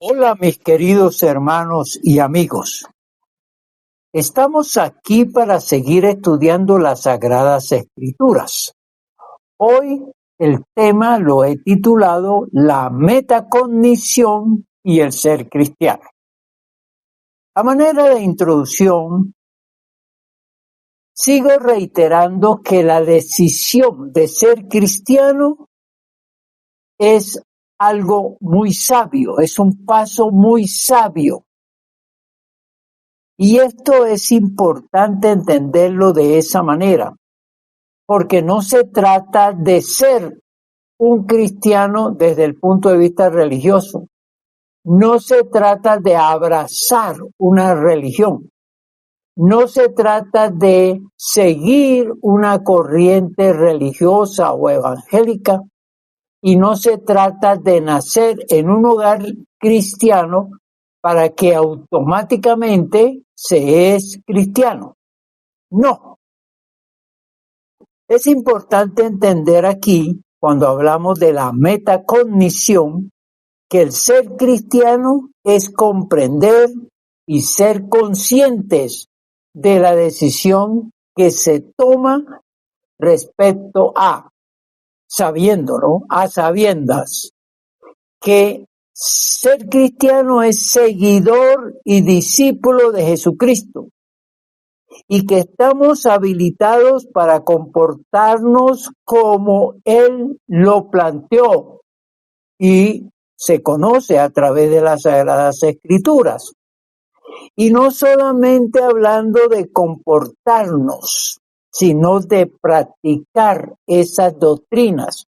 Hola mis queridos hermanos y amigos. Estamos aquí para seguir estudiando las Sagradas Escrituras. Hoy el tema lo he titulado La metacognición y el ser cristiano. A manera de introducción, sigo reiterando que la decisión de ser cristiano es algo muy sabio, es un paso muy sabio. Y esto es importante entenderlo de esa manera, porque no se trata de ser un cristiano desde el punto de vista religioso. No se trata de abrazar una religión. No se trata de seguir una corriente religiosa o evangélica. Y no se trata de nacer en un hogar cristiano para que automáticamente se es cristiano. No. Es importante entender aquí, cuando hablamos de la metacognición, que el ser cristiano es comprender y ser conscientes de la decisión que se toma respecto a, sabiéndolo, a sabiendas, que ser cristiano es seguidor y discípulo de Jesucristo y que estamos habilitados para comportarnos como Él lo planteó y se conoce a través de las Sagradas Escrituras. Y no solamente hablando de comportarnos, sino de practicar esas doctrinas.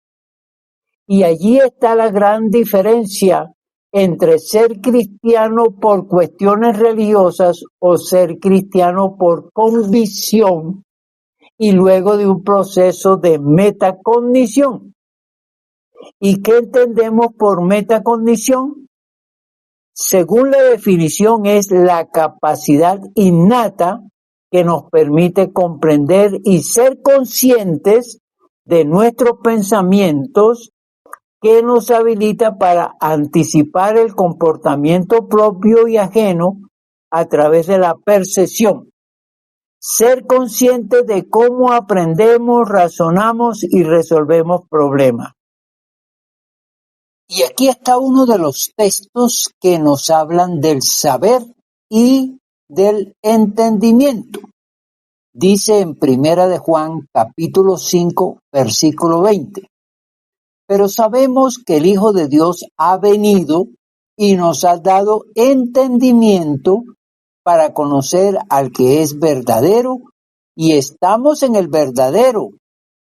Y allí está la gran diferencia entre ser cristiano por cuestiones religiosas o ser cristiano por convicción y luego de un proceso de metacognición. ¿Y qué entendemos por metacognición? Según la definición, es la capacidad innata que nos permite comprender y ser conscientes de nuestros pensamientos, que nos habilita para anticipar el comportamiento propio y ajeno a través de la percepción. Ser conscientes de cómo aprendemos, razonamos y resolvemos problemas. Y aquí está uno de los textos que nos hablan del saber y del entendimiento. Dice en Primera de Juan, capítulo 5, versículo 20. Pero sabemos que el Hijo de Dios ha venido y nos ha dado entendimiento para conocer al que es verdadero, y estamos en el verdadero,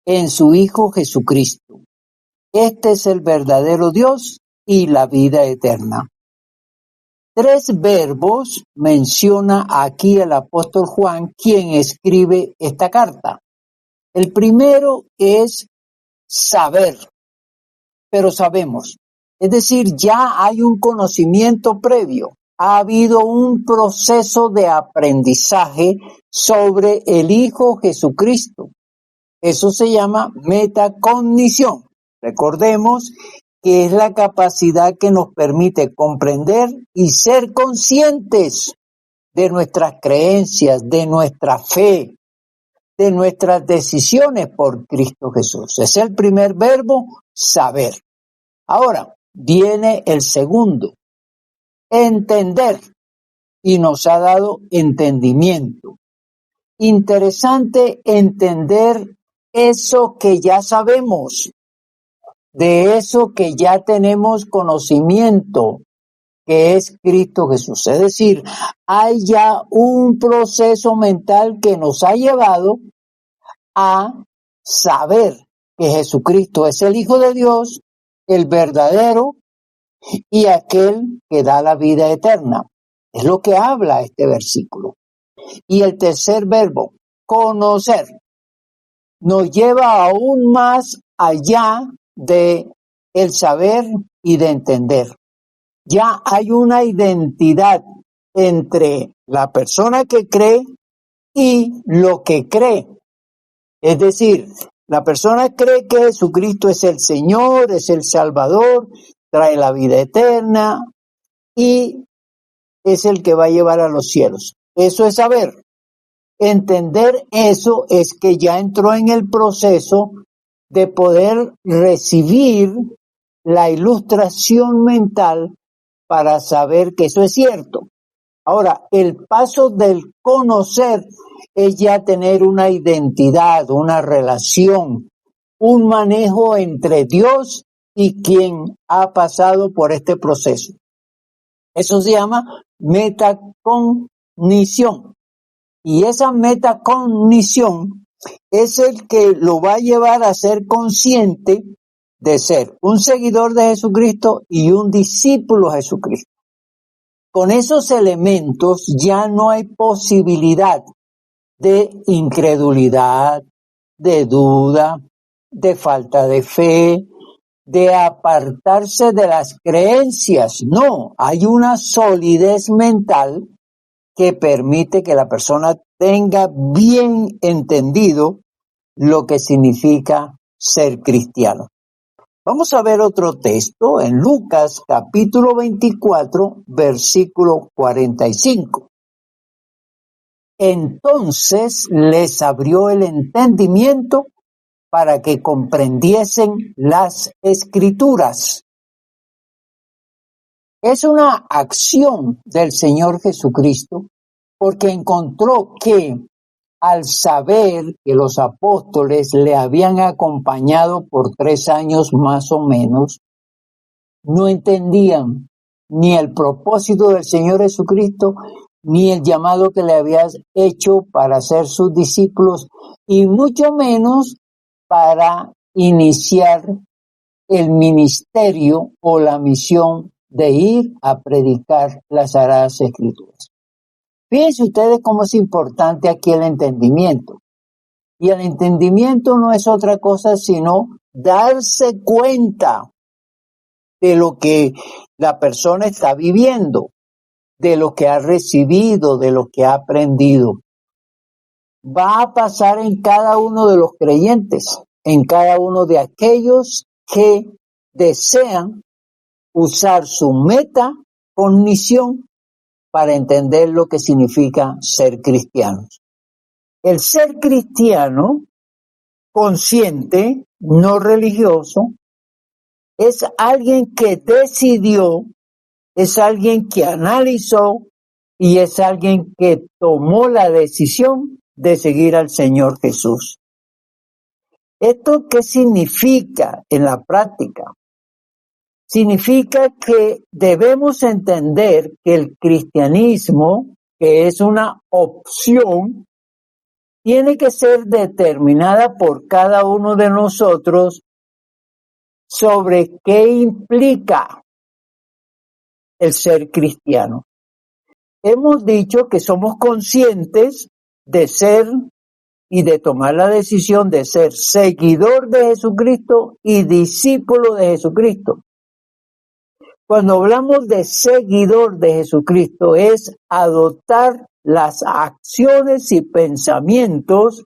en su Hijo Jesucristo. Este es el verdadero Dios y la vida eterna. 3 verbos menciona aquí el apóstol Juan, quien escribe esta carta. El primero es saber. Pero sabemos, es decir, ya hay un conocimiento previo, ha habido un proceso de aprendizaje sobre el Hijo Jesucristo. Eso se llama metacognición. Recordemos que es la capacidad que nos permite comprender y ser conscientes de nuestras creencias, de nuestra fe, de nuestras decisiones por Cristo Jesús. Es el primer verbo, saber. Ahora viene el segundo, entender, y nos ha dado entendimiento. Interesante entender eso que ya sabemos, de eso que ya tenemos conocimiento, que es Cristo Jesús. Es decir, hay ya un proceso mental que nos ha llevado a saber que Jesucristo es el Hijo de Dios, el verdadero y aquel que da la vida eterna. Es lo que habla este versículo. Y el tercer verbo, conocer, nos lleva aún más allá de el saber y de entender. Ya hay una identidad entre la persona que cree y lo que cree. Es decir, la persona cree que Jesucristo es el Señor, es el Salvador, trae la vida eterna y es el que va a llevar a los cielos. Eso es saber. Entender eso es que ya entró en el proceso de poder recibir la ilustración mental para saber que eso es cierto. Ahora, el paso del conocer es ya tener una identidad, una relación, un manejo entre Dios y quien ha pasado por este proceso. Eso se llama metacognición. Y esa metacognición es el que lo va a llevar a ser consciente de ser un seguidor de Jesucristo y un discípulo de Jesucristo. Con esos elementos ya no hay posibilidad de incredulidad, de duda, de falta de fe, de apartarse de las creencias. No, hay una solidez mental que permite que la persona tenga bien entendido lo que significa ser cristiano. Vamos a ver otro texto en Lucas capítulo 24, versículo 45. Entonces les abrió el entendimiento para que comprendiesen las Escrituras. Es una acción del Señor Jesucristo porque encontró que al saber que los apóstoles le habían acompañado por 3 años más o menos, no entendían ni el propósito del Señor Jesucristo, ni el llamado que le había hecho para ser sus discípulos, y mucho menos para iniciar el ministerio o la misión de ir a predicar las Sagradas Escrituras. Fíjense ustedes cómo es importante aquí el entendimiento. Y el entendimiento no es otra cosa sino darse cuenta de lo que la persona está viviendo, de lo que ha recibido, de lo que ha aprendido. Va a pasar en cada uno de los creyentes, en cada uno de aquellos que desean usar su metacognición para entender lo que significa ser cristianos. El ser cristiano, consciente, no religioso, es alguien que decidió, es alguien que analizó y es alguien que tomó la decisión de seguir al Señor Jesús. ¿Esto qué significa en la práctica? Significa que debemos entender que el cristianismo, que es una opción, tiene que ser determinada por cada uno de nosotros sobre qué implica el ser cristiano. Hemos dicho que somos conscientes de ser y de tomar la decisión de ser seguidor de Jesucristo y discípulo de Jesucristo. Cuando hablamos de seguidor de Jesucristo es adoptar las acciones y pensamientos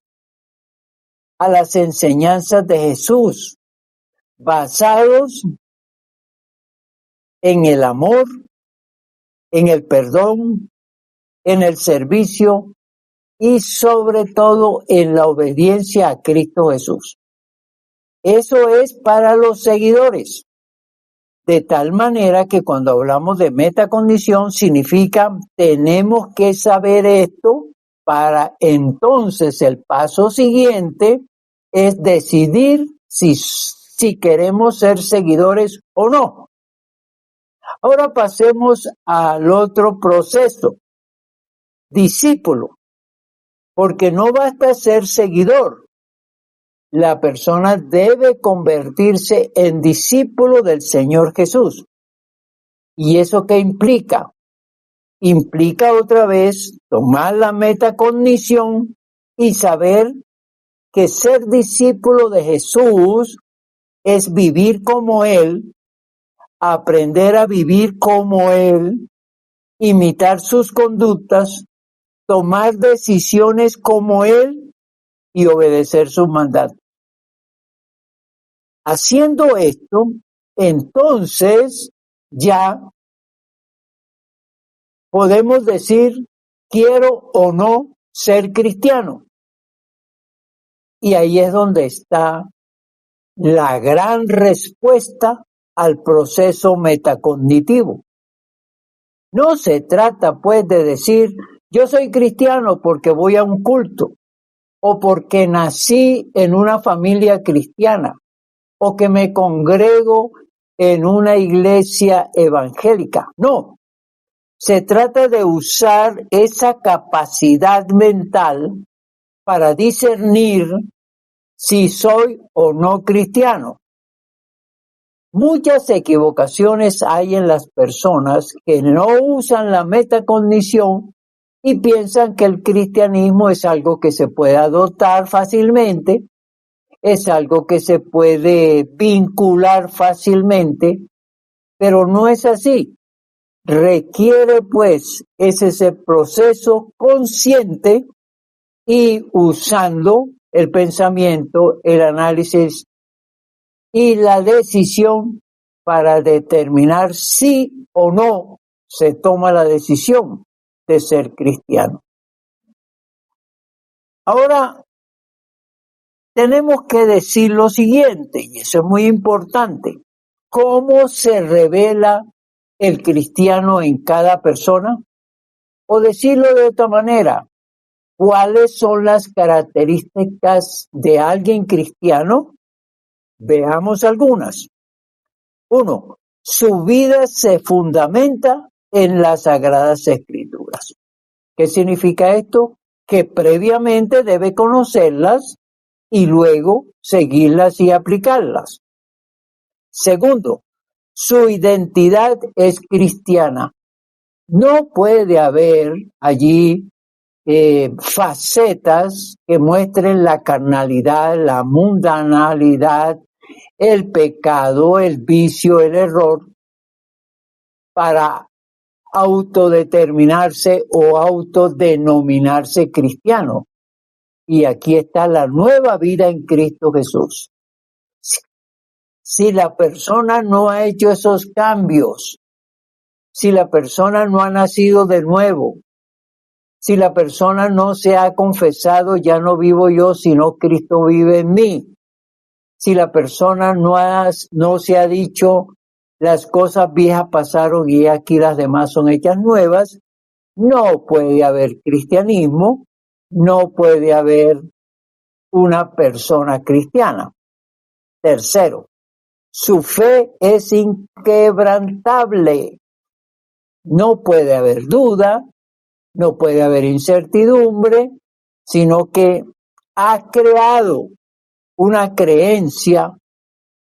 a las enseñanzas de Jesús, basados en el amor, en el perdón, en el servicio y sobre todo en la obediencia a Cristo Jesús. Eso es para los seguidores. De tal manera que cuando hablamos de metacognición significa tenemos que saber esto para entonces el paso siguiente es decidir si queremos ser seguidores o no. Ahora pasemos al otro proceso, discípulo, porque no basta ser seguidor. La persona debe convertirse en discípulo del Señor Jesús. ¿Y eso qué implica? Implica otra vez tomar la metacognición y saber que ser discípulo de Jesús es vivir como Él, aprender a vivir como Él, imitar sus conductas, tomar decisiones como Él y obedecer sus mandatos. Haciendo esto, entonces ya podemos decir, quiero o no ser cristiano. Y ahí es donde está la gran respuesta al proceso metacognitivo. No se trata, pues, de decir, yo soy cristiano porque voy a un culto, o porque nací en una familia cristiana, o que me congrego en una iglesia evangélica. No, se trata de usar esa capacidad mental para discernir si soy o no cristiano. Muchas equivocaciones hay en las personas que no usan la metacognición y piensan que el cristianismo es algo que se puede adoptar fácilmente, es algo que se puede vincular fácilmente, pero no es así. Requiere, pues, ese proceso consciente y usando el pensamiento, el análisis y la decisión para determinar si o no se toma la decisión de ser cristiano. Ahora, tenemos que decir lo siguiente, y eso es muy importante. ¿Cómo se revela el cristiano en cada persona? O decirlo de otra manera, ¿cuáles son las características de alguien cristiano? Veamos algunas. 1. Su vida se fundamenta en las Sagradas Escrituras. ¿Qué significa esto? Que previamente debe conocerlas y luego seguirlas y aplicarlas. 2. Su identidad es cristiana. No puede haber allí facetas que muestren la carnalidad, la mundanalidad, el pecado, el vicio, el error, para autodeterminarse o autodenominarse cristiano. Y aquí está la nueva vida en Cristo Jesús. Si la persona no ha hecho esos cambios, si la persona no ha nacido de nuevo, si la persona no se ha confesado, ya no vivo yo, sino Cristo vive en mí. Si la persona no se ha dicho, las cosas viejas pasaron y aquí las demás son hechas nuevas, no puede haber cristianismo, no puede haber una persona cristiana. 3, su fe es inquebrantable. No puede haber duda, no puede haber incertidumbre, sino que ha creado una creencia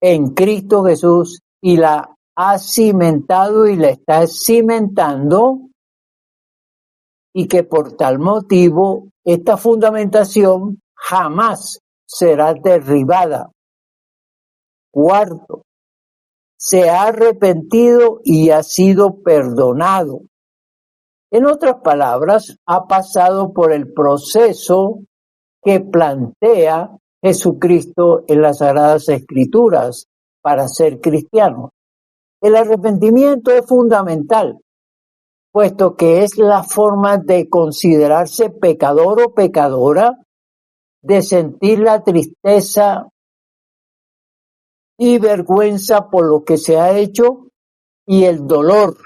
en Cristo Jesús y la ha cimentado y la está cimentando, y que por tal motivo esta fundamentación jamás será derribada. 4, se ha arrepentido y ha sido perdonado. En otras palabras, ha pasado por el proceso que plantea Jesucristo en las Sagradas Escrituras para ser cristiano. El arrepentimiento es fundamental, puesto que es la forma de considerarse pecador o pecadora, de sentir la tristeza y vergüenza por lo que se ha hecho y el dolor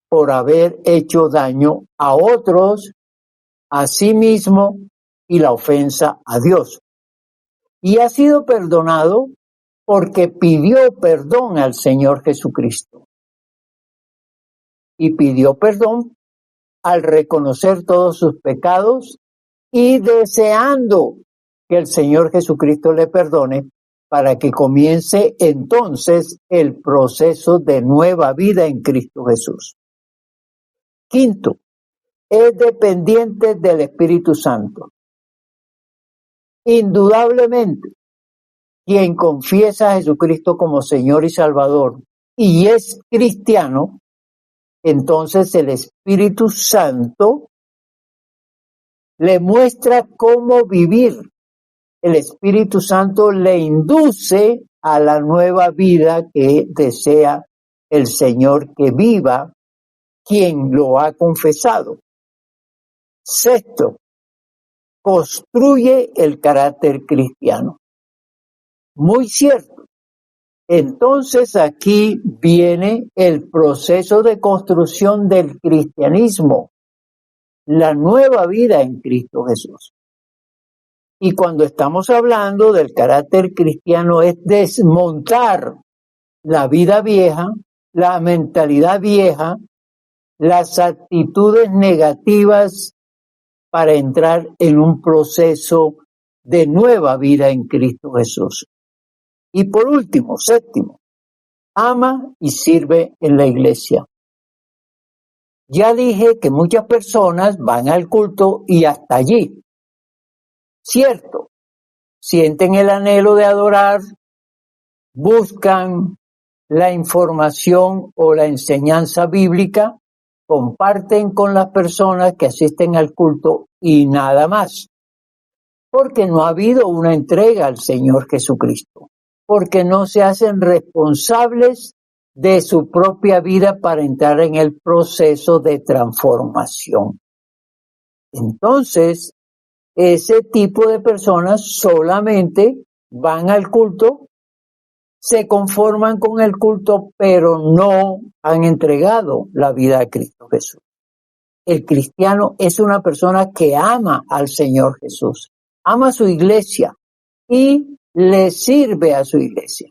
por haber hecho daño a otros, a sí mismo y la ofensa a Dios. Y ha sido perdonado porque pidió perdón al Señor Jesucristo. Y pidió perdón al reconocer todos sus pecados y deseando que el Señor Jesucristo le perdone para que comience entonces el proceso de nueva vida en Cristo Jesús. 5, es dependiente del Espíritu Santo. Indudablemente, quien confiesa a Jesucristo como Señor y Salvador y es cristiano, entonces el Espíritu Santo le muestra cómo vivir. El Espíritu Santo le induce a la nueva vida que desea el Señor que viva quien lo ha confesado. Sexto, construye el carácter cristiano. Muy cierto. Entonces aquí viene el proceso de construcción del cristianismo, la nueva vida en Cristo Jesús. Y cuando estamos hablando del carácter cristiano es desmontar la vida vieja, la mentalidad vieja, las actitudes negativas para entrar en un proceso de nueva vida en Cristo Jesús. Y por último, séptimo, ama y sirve en la iglesia. Ya dije que muchas personas van al culto y hasta allí. Cierto, sienten el anhelo de adorar, buscan la información o la enseñanza bíblica, comparten con las personas que asisten al culto y nada más. Porque no ha habido una entrega al Señor Jesucristo. Porque no se hacen responsables de su propia vida para entrar en el proceso de transformación. Entonces, ese tipo de personas solamente van al culto, se conforman con el culto, pero no han entregado la vida a Cristo Jesús. El cristiano es una persona que ama al Señor Jesús, ama a su iglesia y le sirve a su iglesia.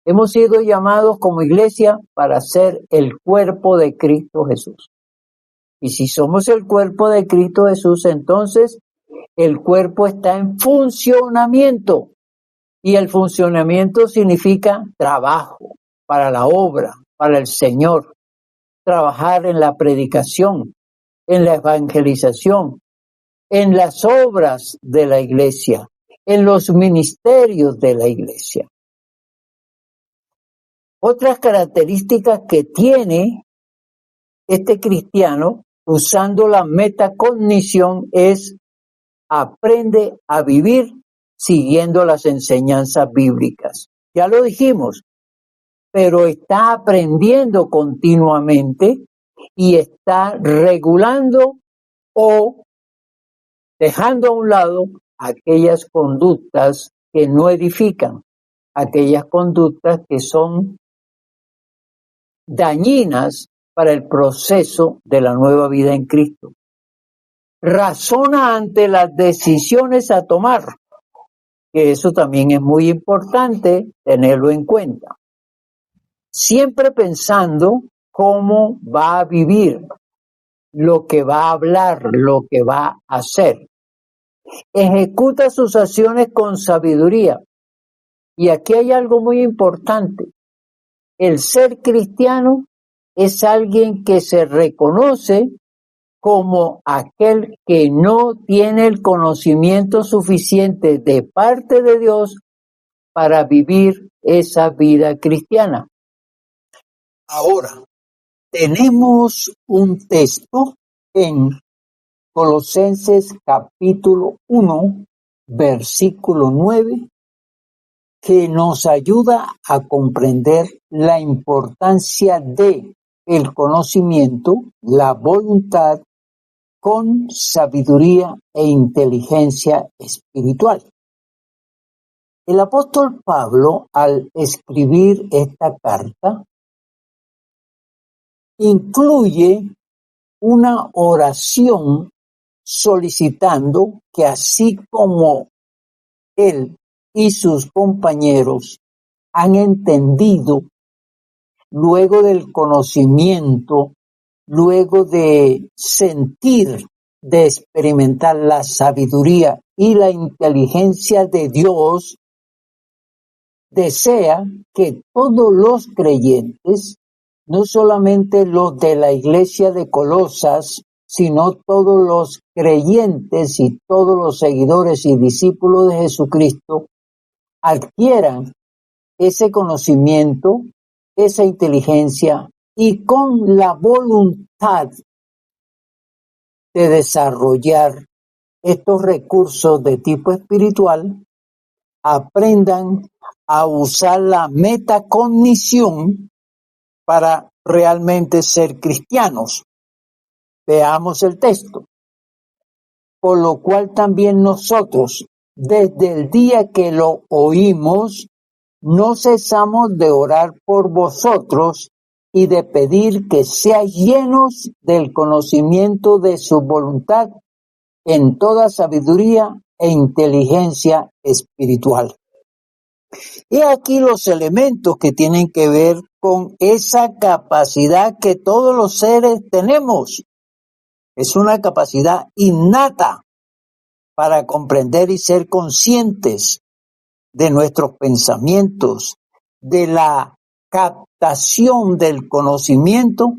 Hemos sido llamados como iglesia para ser el cuerpo de Cristo Jesús. Y si somos el cuerpo de Cristo Jesús, entonces el cuerpo está en funcionamiento. Y el funcionamiento significa trabajo para la obra, para el Señor. Trabajar en la predicación, en la evangelización, en las obras de la iglesia, en los ministerios de la iglesia. Otras características que tiene este cristiano usando la metacognición es aprende a vivir siguiendo las enseñanzas bíblicas. Ya lo dijimos, pero está aprendiendo continuamente y está regulando o dejando a un lado aquellas conductas que no edifican, aquellas conductas que son dañinas para el proceso de la nueva vida en Cristo. Razona ante las decisiones a tomar, que eso también es muy importante tenerlo en cuenta. Siempre pensando cómo va a vivir, lo que va a hablar, lo que va a hacer. Ejecuta sus acciones con sabiduría. Y aquí hay algo muy importante. El ser cristiano es alguien que se reconoce como aquel que no tiene el conocimiento suficiente de parte de Dios para vivir esa vida cristiana. Ahora, tenemos un texto en Colosenses capítulo 1, versículo 9, que nos ayuda a comprender la importancia de el conocimiento, la voluntad, con sabiduría e inteligencia espiritual. El apóstol Pablo, al escribir esta carta, incluye una oración solicitando que así como él y sus compañeros han entendido, luego del conocimiento, luego de sentir, de experimentar la sabiduría y la inteligencia de Dios, desea que todos los creyentes, no solamente los de la iglesia de Colosas, sino todos los creyentes y todos los seguidores y discípulos de Jesucristo, adquieran ese conocimiento, esa inteligencia y con la voluntad de desarrollar estos recursos de tipo espiritual, aprendan a usar la metacognición para realmente ser cristianos. Veamos el texto. Por lo cual también nosotros, desde el día que lo oímos, no cesamos de orar por vosotros y de pedir que seáis llenos del conocimiento de su voluntad en toda sabiduría e inteligencia espiritual. He aquí los elementos que tienen que ver con esa capacidad que todos los seres tenemos. Es una capacidad innata para comprender y ser conscientes de nuestros pensamientos, de la captación del conocimiento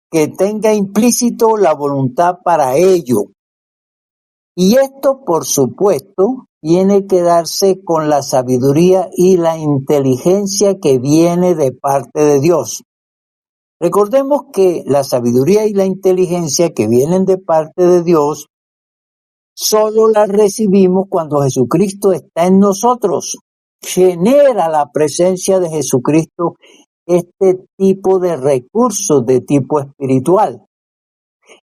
que tenga implícito la voluntad para ello. Y esto, por supuesto, tiene que darse con la sabiduría y la inteligencia que viene de parte de Dios. Recordemos que la sabiduría y la inteligencia que vienen de parte de Dios solo las recibimos cuando Jesucristo está en nosotros. Genera la presencia de Jesucristo este tipo de recursos de tipo espiritual.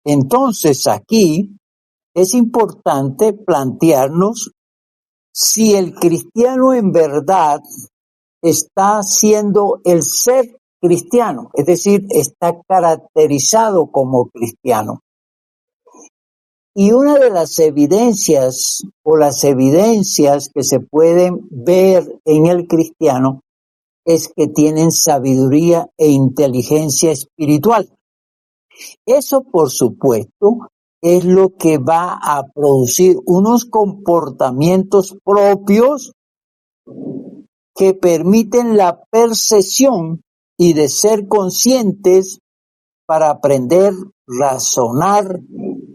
Entonces aquí es importante plantearnos si el cristiano en verdad está siendo el ser cristiano, es decir, está caracterizado como cristiano. Y una de las evidencias o las evidencias que se pueden ver en el cristiano es que tienen sabiduría e inteligencia espiritual. Eso, por supuesto, es lo que va a producir unos comportamientos propios que permiten la percepción y de ser conscientes para aprender, razonar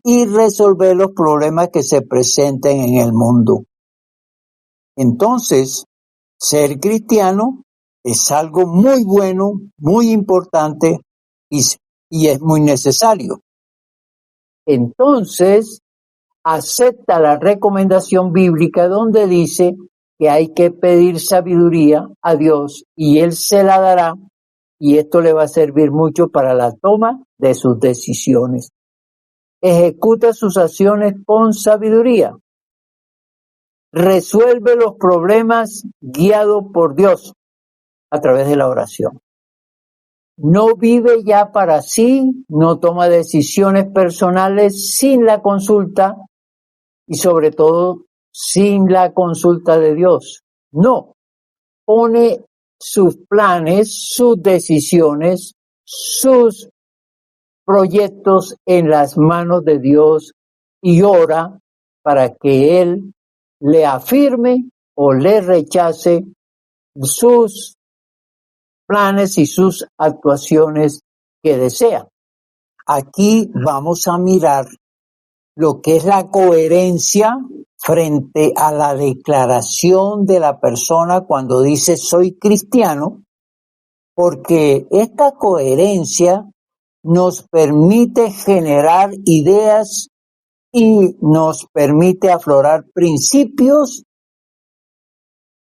y resolver los problemas que se presenten en el mundo. Entonces, ser cristiano es algo muy bueno, muy importante y es muy necesario. Entonces, acepta la recomendación bíblica donde dice que hay que pedir sabiduría a Dios y Él se la dará, y esto le va a servir mucho para la toma de sus decisiones. Ejecuta sus acciones con sabiduría. Resuelve los problemas guiado por Dios a través de la oración. No vive ya para sí, no toma decisiones personales sin la consulta y sobre todo sin la consulta de Dios. No, pone sus planes, sus decisiones, sus proyectos en las manos de Dios y ora para que Él le afirme o le rechace sus planes y sus actuaciones que desea. Aquí vamos a mirar lo que es la coherencia frente a la declaración de la persona cuando dice soy cristiano, porque esta coherencia nos permite generar ideas y nos permite aflorar principios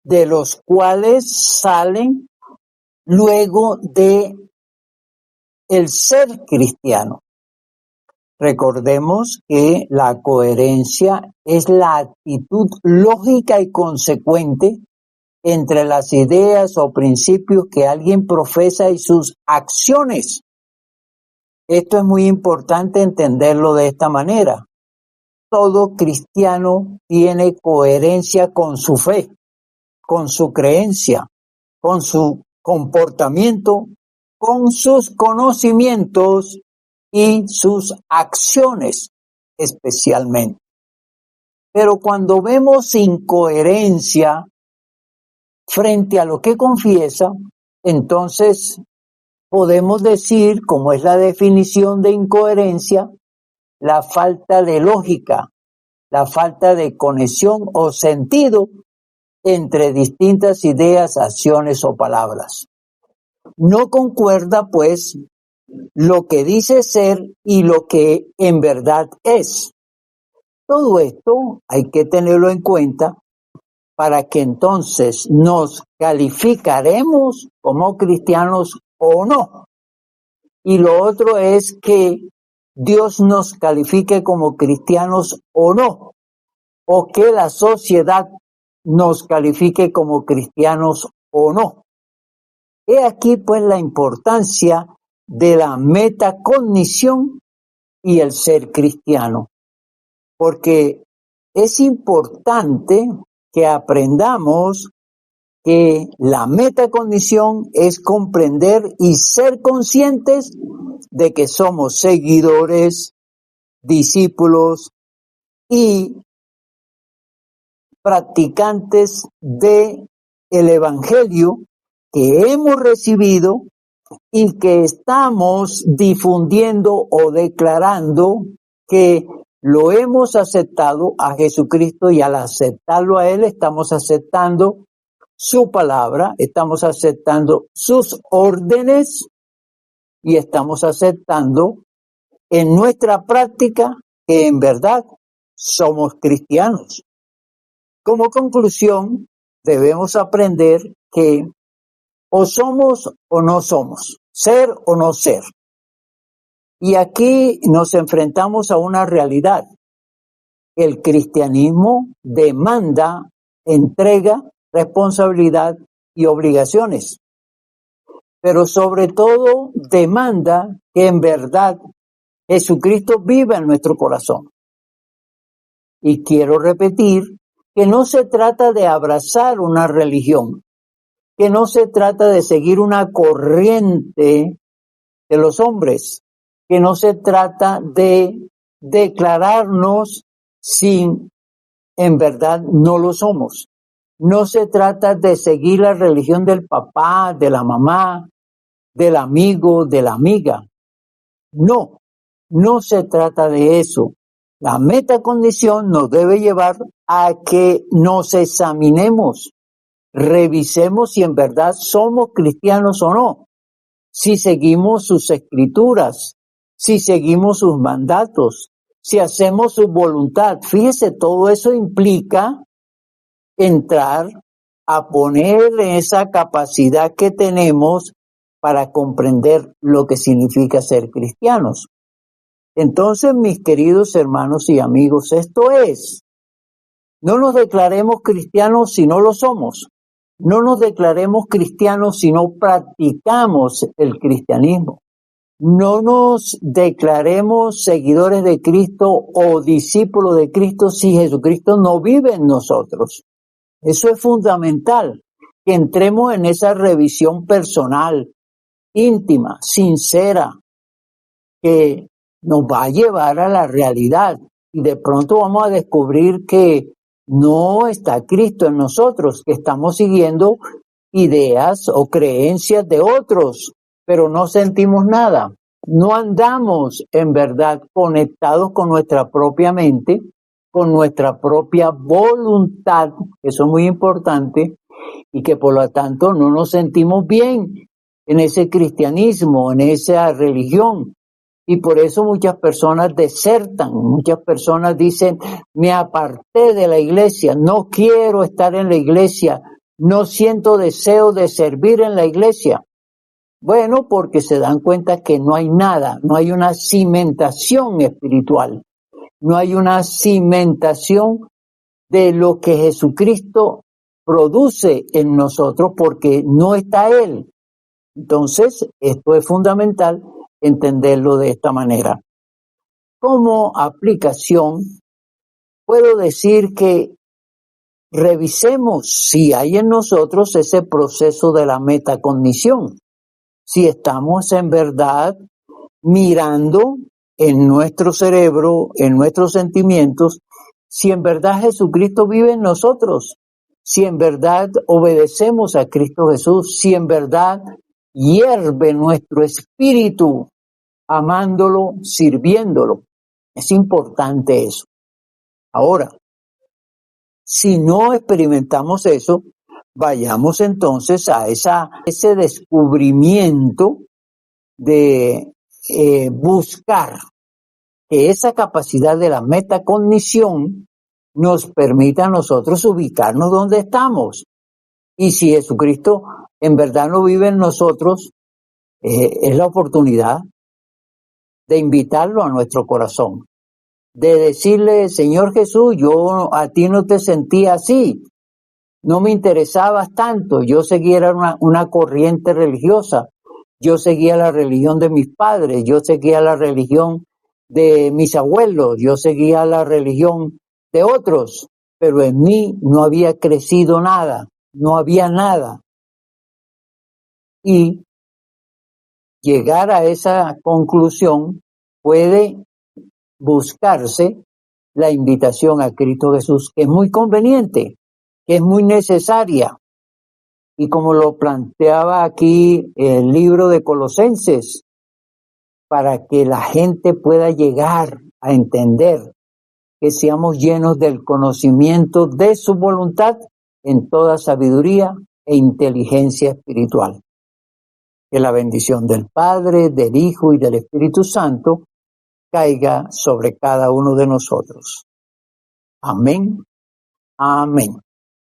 de los cuales salen luego de el ser cristiano. Recordemos que la coherencia es la actitud lógica y consecuente entre las ideas o principios que alguien profesa y sus acciones. Esto es muy importante entenderlo de esta manera. Todo cristiano tiene coherencia con su fe, con su creencia, con su comportamiento, con sus conocimientos y sus acciones especialmente. Pero cuando vemos incoherencia frente a lo que confiesa, entonces podemos decir, como es la definición de incoherencia, la falta de lógica, la falta de conexión o sentido entre distintas ideas, acciones o palabras. No concuerda, pues, lo que dice ser y lo que en verdad es. Todo esto hay que tenerlo en cuenta para que entonces nos calificaremos como cristianos o no. y lo otro es que Dios nos califique como cristianos o no, o que la sociedad nos califique como cristianos o no. He aquí pues la importancia de la metacognición y el ser cristiano, porque es importante que aprendamos que la metacognición es comprender y ser conscientes de que somos seguidores, discípulos y practicantes de el evangelio que hemos recibido y que estamos difundiendo o declarando que lo hemos aceptado a Jesucristo, y al aceptarlo a Él estamos aceptando su palabra, estamos aceptando sus órdenes y estamos aceptando en nuestra práctica que en verdad somos cristianos. Como conclusión, debemos aprender que o somos o no somos, ser o no ser. Y aquí nos enfrentamos a una realidad. El cristianismo demanda entrega, responsabilidad y obligaciones, pero sobre todo demanda que en verdad Jesucristo viva en nuestro corazón. Y quiero repetir que no se trata de abrazar una religión, que no se trata de seguir una corriente de los hombres, que no se trata de declararnos sin en verdad no lo somos. No se trata de seguir la religión del papá, de la mamá, del amigo, de la amiga. No, no se trata de eso. La metacondición nos debe llevar a que nos examinemos, revisemos si en verdad somos cristianos o no, si seguimos sus escrituras, si seguimos sus mandatos, si hacemos su voluntad. Fíjese, todo eso implica entrar a poner esa capacidad que tenemos para comprender lo que significa ser cristianos. Entonces, mis queridos hermanos y amigos, esto es, no nos declaremos cristianos si no lo somos. No nos declaremos cristianos si no practicamos el cristianismo. No nos declaremos seguidores de Cristo o discípulos de Cristo si Jesucristo no vive en nosotros. Eso es fundamental, que entremos en esa revisión personal, íntima, sincera, que nos va a llevar a la realidad. Y de pronto vamos a descubrir que no está Cristo en nosotros, que estamos siguiendo ideas o creencias de otros, pero no sentimos nada. No andamos en verdad conectados con nuestra propia mente, con nuestra propia voluntad, eso es muy importante, y que por lo tanto no nos sentimos bien en ese cristianismo, en esa religión. Y por eso muchas personas desertan, muchas personas dicen, me aparté de la iglesia, no quiero estar en la iglesia, no siento deseo de servir en la iglesia. Bueno, porque se dan cuenta que no hay nada, no hay una cimentación espiritual, no hay una cimentación de lo que Jesucristo produce en nosotros porque no está Él. Entonces, esto es fundamental entenderlo de esta manera. Como aplicación, puedo decir que revisemos si hay en nosotros ese proceso de la metacognición, si estamos en verdad mirando en nuestro cerebro, en nuestros sentimientos, si en verdad Jesucristo vive en nosotros, si en verdad obedecemos a Cristo Jesús, si en verdad hierve nuestro espíritu amándolo, sirviéndolo. Es importante eso. Ahora, si no experimentamos eso, vayamos entonces a ese descubrimiento de buscar que esa capacidad de la metacognición nos permita a nosotros ubicarnos donde estamos. Y si Jesucristo en verdad no vive en nosotros, es la oportunidad de invitarlo a nuestro corazón, de decirle, Señor Jesús, yo a ti no te sentía así, no me interesabas tanto, yo seguía una corriente religiosa, yo seguía la religión de mis padres, yo seguía la religión de mis abuelos, yo seguía la religión de otros, pero en mí no había crecido nada, no había nada. Y llegar a esa conclusión puede buscarse la invitación a Cristo Jesús, que es muy conveniente, que es muy necesaria. Y como lo planteaba aquí el libro de Colosenses, para que la gente pueda llegar a entender que seamos llenos del conocimiento de su voluntad en toda sabiduría e inteligencia espiritual. Que la bendición del Padre, del Hijo y del Espíritu Santo caiga sobre cada uno de nosotros. Amén. Amén.